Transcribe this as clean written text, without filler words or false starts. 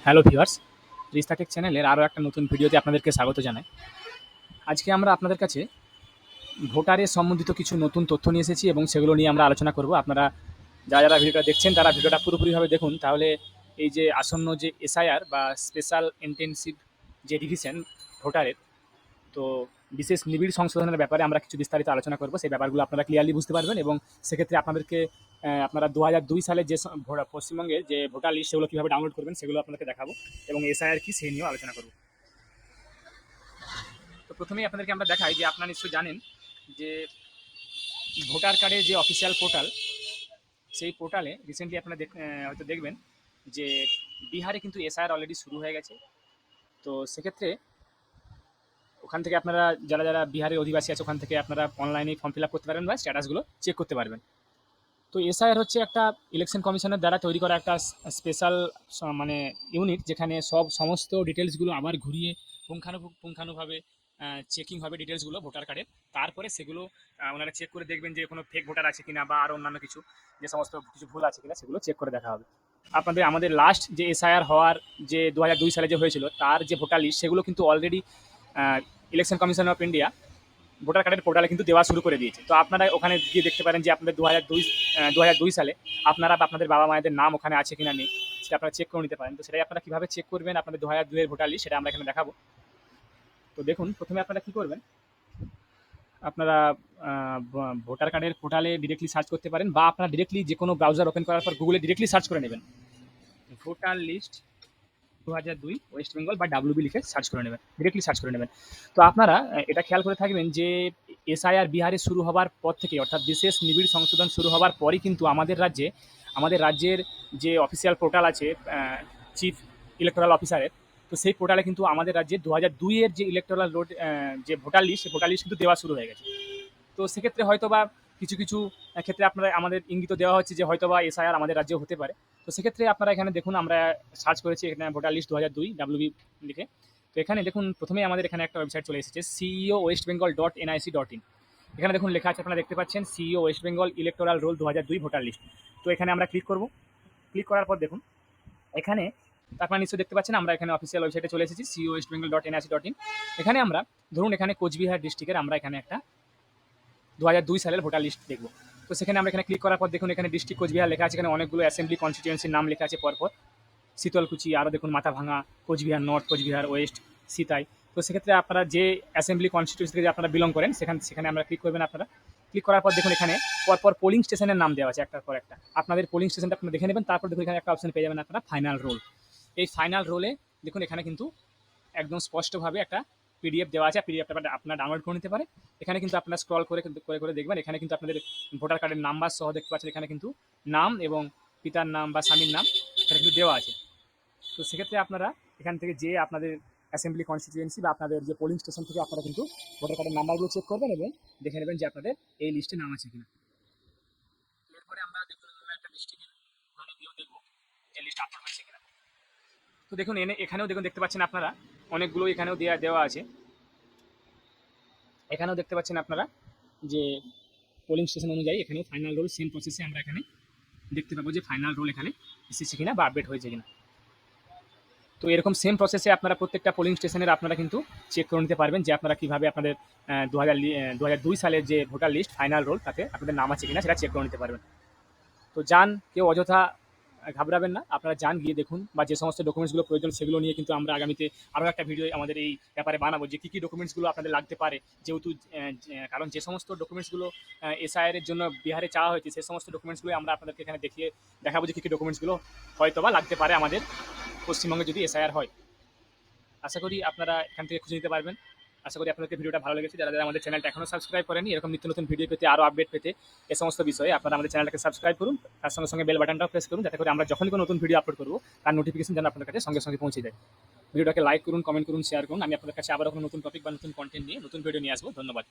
Hello viewers, রিস্তা take চ্যানেলের আরও একটা নতুন ভিডিওতে আপনাদেরকে স্বাগত জানাই। আজকে আমরা আপনাদের কাছে ভোটারের সম্বন্ধিত কিছু নতুন তথ্য নিয়ে এসেছি এবং সেগুলো নিয়ে আমরা আলোচনা করব। আপনারা যারা ভিডিওটা দেখছেন তারা ভিডিওটা পুরোপুরিভাবে দেখুন, তাহলে এই যে আসন্ন যে এসআইআর বা স্পেশাল ইন্টেনসিভ যে রিভিশন ভোটারের, তো বিশেষ নিবিড় সংশোধনের ব্যাপারে আমরা কিছু বিস্তারিত আলোচনা করব। সেই ব্যাপারগুলো আপনারা ক্লিয়ারলি বুঝতে পারবেন এবং সেক্ষেত্রে আপনাদেরকে আপনারা ২০০২ সালে যে পশ্চিমবঙ্গের যে ভোটার লিস্ট সেগুলো কীভাবে ডাউনলোড করবেন সেগুলো আপনাদেরকে দেখাবো এবং এসআইআর কি সেই নিয়েও আলোচনা করব। তো প্রথমেই আপনাদেরকে আমরা দেখাই যে আপনারা নিশ্চয়ই জানেন যে ভোটার কার্ডের যে অফিসিয়াল পোর্টাল, সেই পোর্টালে রিসেন্টলি আপনারা হয়তো দেখবেন যে বিহারে কিন্তু এসআইআর অলরেডি শুরু হয়ে গেছে। তো সেক্ষেত্রে ওখান থেকে আপনারা যারা যারা বিহারের অধিবাসী আছে ওখান থেকে আপনারা অনলাইনে ফর্ম ফিল আপ করতে পারবেন বা স্ট্যাটাসগুলো চেক করতে পারবেন। তো এসআইআর হচ্ছে একটা ইলেকশন কমিশনের দ্বারা তৈরি করা একটা স্পেশাল মানে ইউনিট, যেখানে সমস্ত ডিটেলসগুলো আবার ঘুরিয়ে পুঙ্খানুপুঙ্খানুভাবে চেকিং হবে ডিটেলসগুলো ভোটার কার্ডের। তারপরে সেগুলো ওনারা চেক করে দেখবেন যে কোনো ফেক ভোটার আছে কিনা বা আরও অন্যান্য কিছু যে সমস্ত কিছু ভুল আছে কিনা সেগুলো চেক করে দেখা হবে। আমাদের লাস্ট যে এসআইআর হওয়ার যে ২০০২ সালে যে হয়েছিল তার যে ভোটার লিস্ট সেগুলো কিন্তু already election commission of India voter কার্ডের পোর্টালে কিন্তু দেওয়া শুরু করে দিয়েছে। তো আপনারা ওখানে গিয়ে দেখতে পারেন যে আপনাদের ২০০২ সালে আপনারা বা আপনাদের বাবা মায়েদের নাম ওখানে আছে কিনা নেই সেটা আপনারা চেক করে নিতে পারেন। তো সেটাই আপনারা কীভাবে চেক করবেন আপনাদের ২০০২ এর ভোটার লিস্ট সেটা আমরা এখানে দেখাবো। তো দেখুন, প্রথমে আপনারা কী করবেন, আপনারা ভোটার কার্ডের পোর্টালে ডিরেক্টলি সার্চ করতে পারেন বা আপনারা ডিরেক্টলি যে কোনো ব্রাউজার ওপেন করার পর গুগলে ডিরেক্টলি সার্চ করে নেবেন ভোটার লিস্ট ২০০২ ওয়েস্ট বেঙ্গল বা ডাব্লিউবি লিখে সার্চ করে নেবেন, ডিরেক্টলি সার্চ করে নেবেন। তো আপনারা এটা খেয়াল করে থাকবেন যে এসআইআর বিহারে শুরু হবার পর থেকে, অর্থাৎ বিশেষ নিবিড় সংশোধন শুরু হবার পরই কিন্তু আমাদের রাজ্যের যে অফিসিয়াল পোর্টাল আছে চিফ ইলেকটোরাল অফিসারের, তো সেই পোর্টালে কিন্তু আমাদের রাজ্যে ২০০২ এর যে ইলেকটোরাল যে ভোটার লিস্ট, সেই ভোটার লিস্ট কিন্তু দেওয়া শুরু হয়ে গেছে। তো সেক্ষেত্রে হয়তো বা কিছু কিছু ক্ষেত্রে আপনারা আমাদের ইঙ্গিত দেওয়া হচ্ছে যে হয়তো বা এসআইআর আমাদের রাজ্যেও হতে পারে। তো সেক্ষেত্রে আপনারা এখানে দেখুন, আমরা সার্চ করেছি এখানে ভোটার লিস্ট ২০০২ ডাব্লিউবি লিখে। তো এখানে দেখুন, প্রথমেই আমাদের এখানে একটা ওয়েবসাইট চলে এসেছে CEO-westbengal.nic.in। এখানে দেখুন লেখা আছে, আপনারা দেখতে পাচ্ছেন CEO West Bengal electoral roll ২০০২ voter list. তো এখানে আমরা ক্লিক করব। ক্লিক করার পর দেখুন এখানে আপনারা নিশ্চয়ই দেখতে পাচ্ছেন আমরা এখানে অফিসিয়াল ওয়েবসাইটে চলে এসেছি CEO-westbengal.nic.in। এখানে আমরা ধরুন এখানে কোচবিহার ডিস্ট্রিক্টের আমরা এখানে একটা ২০০২ সালের ভোটার লিস্ট দেখব। তো সেখানে আমরা এখানে ক্লিক করার পর দেখুন এখানে ডিস্ট্রিক্ট কোচবিহার লেখা আছে, এখানে অনেকগুলো অ্যাসেম্বলি কনস্টিটিউয়েন্সির নাম লেখা আছে পরপর, শীতলকুচি, আরও দেখুন মাথাভাঙা, কোচবিহার নর্থ, কোচবিহার ওয়েস্ট, সিতাই। তো সেক্ষেত্রে আপনারা যে অ্যাসেম্বলি কনস্টিটিউয়েন্সি থেকে আপনারা বিলং করেন সেখানে আমরা ক্লিক করবেন। আপনারা ক্লিক করার পর দেখুন এখানে পরপর পোলিং স্টেশনের নাম দেওয়া আছে একটার পর একটা। আপনাদের পোলিং স্টেশনটা আপনারা দেখে নেবেন। তারপর দেখুন এখানে একটা অপশন পেয়ে যাবেন আপনারা ফাইনাল রোল। এই ফাইনাল রোলে দেখুন এখানে কিন্তু একদম স্পষ্টভাবে একটা পিডিএফ দেওয়া আছে, পিডিএফটা আপনারা ডাউনলোড করে নিতে পারে। এখানে কিন্তু আপনারা স্ক্রল করে করে দেখবেন, এখানে কিন্তু আপনাদের ভোটার কার্ডের নাম্বার সহ দেখতে পাচ্ছেন, এখানে কিন্তু নাম এবং পিতার নাম বা স্বামীর নাম এখানে কিন্তু দেওয়া আছে। তো সেক্ষেত্রে আপনারা এখান থেকে যে আপনাদের অ্যাসেম্বলি কনস্টিটিউয়েন্সি বা আপনাদের যে পোলিং স্টেশন থেকে আপনারা কিন্তু ভোটার কার্ডের নাম্বারগুলো চেক করবেন এবং দেখে নেবেন যে আপনাদের এই লিস্টে নাম আছে কিনা। এরপরে আমরা দেখুন একটা ডিস্ট্রিক্টের দেখবো যে লিস্ট আপলোড হয়েছে কিনা। তো দেখুন এখানেও দেখুন দেখতে পাচ্ছেন আপনারা অনেকগুলো এখানেও দেওয়া আছে। এখানেও দেখতে পাচ্ছেন আপনারা যে পোলিং স্টেশন অনুযায়ী এখানে ফাইনাল রোল সেম প্রসেসে আমরা এখানে দেখতে পাবো যে ফাইনাল রোল এখানে এসেছে কিনা বা আপডেট হয়েছে কিনা। তো এরকম সেম প্রসেসে আপনারা প্রত্যেকটা পোলিং স্টেশনের আপনারা কিন্তু চেক করে নিতে পারবেন যে আপনারা কীভাবে আপনাদের ২০০২ সালের যে ভোটার লিস্ট ফাইনাল রোল তাতে আপনাদের নাম আছে কিনা সেটা চেক করে নিতে পারবেন। তো যান, কেউ অযথা ঘাবড়াবেন না, আপনারা যান, গিয়ে দেখুন বা যে সমস্ত ডকুমেন্টসগুলো প্রয়োজন সেগুলো নিয়ে কিন্তু আমরা আগামীতে আরও একটা ভিডিও আমাদের এই ব্যাপারে বানাবো যে কী কী ডকুমেন্টসগুলো আপনাদের লাগতে পারে। যেহেতু কারণ যে সমস্ত ডকুমেন্টসগুলো এসআইআর এর জন্য বিহারে চাওয়া হয়েছে সেই সমস্ত ডকুমেন্টসগুলো আমরা আপনাদেরকে এখানে দেখাবো যে কী কী ডকুমেন্টসগুলো হয়তো বা লাগতে পারে আমাদের পশ্চিমবঙ্গে যদি এসআইআর হয়। আশা করি আপনারা এখান থেকে খুঁজে নিতে পারবেন। আশা করি আপনাদের ভিডিওটা ভালো লেগেছে। যারা যারা আমাদের চ্যানেলটা এখনও সাবস্ক্রাইব করেনি, এরকম নিত্য নতুন ভিডিও পেতে, আরও আপডেট পেতে এ সমস্ত বিষয়ে আপনারা আমাদের চ্যানেলটাকে সাবস্ক্রাইব করুন। তার সঙ্গে সঙ্গে বেল বাটনটাও প্রেস করুন, যাতে করে আমরা যখনই কোনো নতুন ভিডিও আপলোড করবো তার নোটিফিকেশন যেন আপনার কাছে সঙ্গে সঙ্গে পৌঁছে যায়। ভিডিওটাকে লাইক করুন, কমেন্ট করুন, শেয়ার করুন। আমি আপনাদের কাছে আবার কোনো নতুন টপিক বা নতুন কন্টেন্ট নিয়ে নতুন ভিডিও নিয়ে আসবো। ধন্যবাদ।